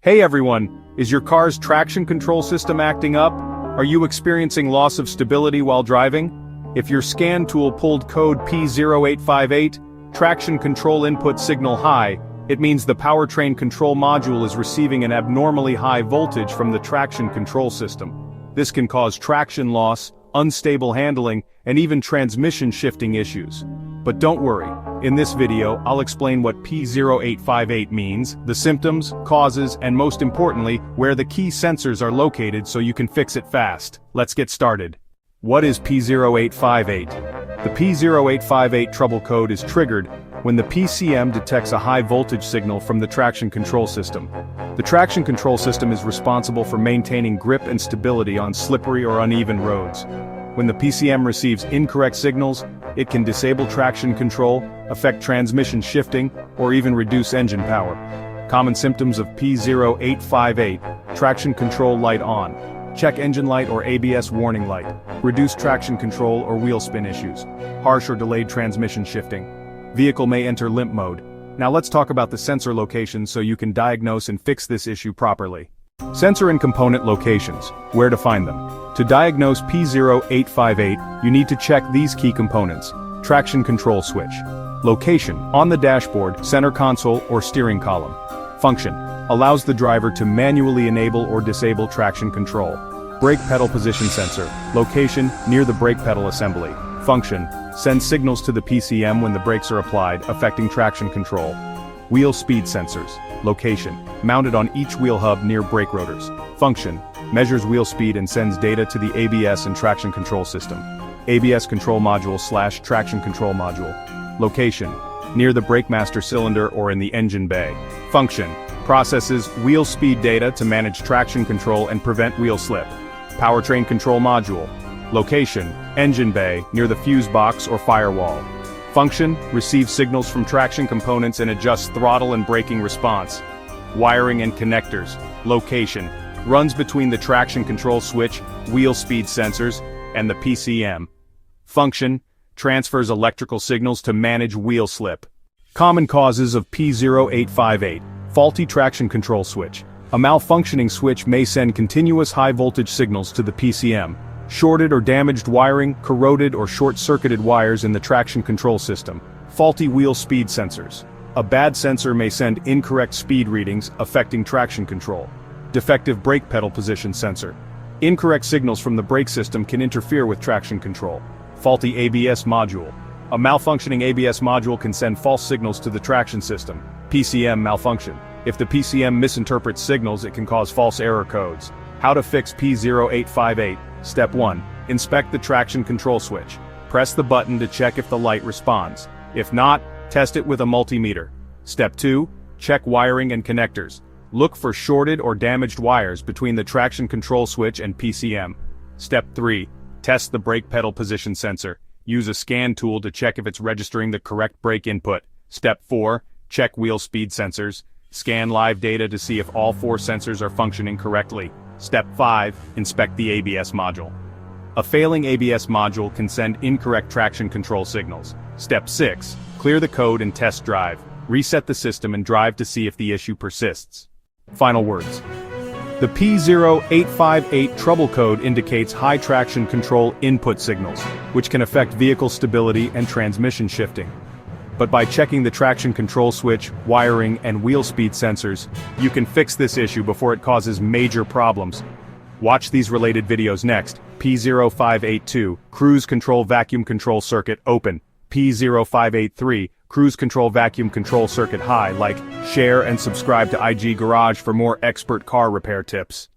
Hey everyone, is your car's traction control system acting up? Are you experiencing loss of stability while driving? If your scan tool pulled code P0858, traction control input signal high, it means the powertrain control module is receiving an abnormally high voltage from the traction control system. This can cause traction loss, unstable handling, and even transmission shifting issues. But don't worry, in this video I'll explain what P0858 means, the symptoms, causes, and most importantly, where the key sensors are located so you can fix it fast. Let's get started. What is P0858? The P0858 trouble code is triggered when the PCM detects a high voltage signal from the traction control system. The traction control system is responsible for maintaining grip and stability on slippery or uneven roads. When the PCM receives incorrect signals, it can disable traction control, affect transmission shifting, or even reduce engine power. Common symptoms of P0858: traction control light on, check engine light or ABS warning light, reduced traction control or wheel spin issues, harsh or delayed transmission shifting. Vehicle may enter limp mode. Now let's talk about the sensor locations so you can diagnose and fix this issue properly. Sensor and component locations, where to find them. To diagnose P0858, you need to check these key components. Traction control switch. Location, on the dashboard, center console, or steering column. Function, allows the driver to manually enable or disable traction control. Brake pedal position sensor. Location, near the brake pedal assembly. Function, sends signals to the PCM when the brakes are applied, affecting traction control. Wheel speed sensors. Location, mounted on each wheel hub near brake rotors. Function, measures wheel speed and sends data to the ABS and traction control system. ABS control module / traction control module. Location, near the brake master cylinder or in the engine bay. Function, processes wheel speed data to manage traction control and prevent wheel slip. Powertrain control module. Location, engine bay, near the fuse box or firewall. Function, receives signals from traction components and adjusts throttle and braking response. Wiring and connectors. Location, runs between the traction control switch, wheel speed sensors, and the PCM. Function, transfers electrical signals to manage wheel slip. Common causes of P0858, faulty traction control switch. A malfunctioning switch may send continuous high voltage signals to the PCM. Shorted or damaged wiring, corroded or short-circuited wires in the traction control system. Faulty wheel speed sensors. A bad sensor may send incorrect speed readings, affecting traction control. Defective brake pedal position sensor. Incorrect signals from the brake system can interfere with traction control. Faulty ABS module. A malfunctioning ABS module can send false signals to the traction system. PCM malfunction. If the PCM misinterprets signals, it can cause false error codes. How to fix P0858. Step 1. Inspect the traction control switch. Press the button to check if the light responds. If not, test it with a multimeter. Step 2. Check wiring and connectors. Look for shorted or damaged wires between the traction control switch and PCM. Step 3. Test the brake pedal position sensor. Use a scan tool to check if it's registering the correct brake input. Step 4. Check wheel speed sensors. Scan live data to see if all 4 sensors are functioning correctly. Step 5. Inspect the ABS module. A failing ABS module can send incorrect traction control signals. Step 6. Clear the code and test drive. Reset the system and drive to see if the issue persists. Final words. The P0858 trouble code indicates high traction control input signals, which can affect vehicle stability and transmission shifting. But by checking the traction control switch, wiring, and wheel speed sensors, you can fix this issue before it causes major problems. Watch these related videos next. P0582, Cruise Control Vacuum Control Circuit open. P0583, Cruise Control Vacuum Control Circuit high. Like, share, and subscribe to IG Garage for more expert car repair tips.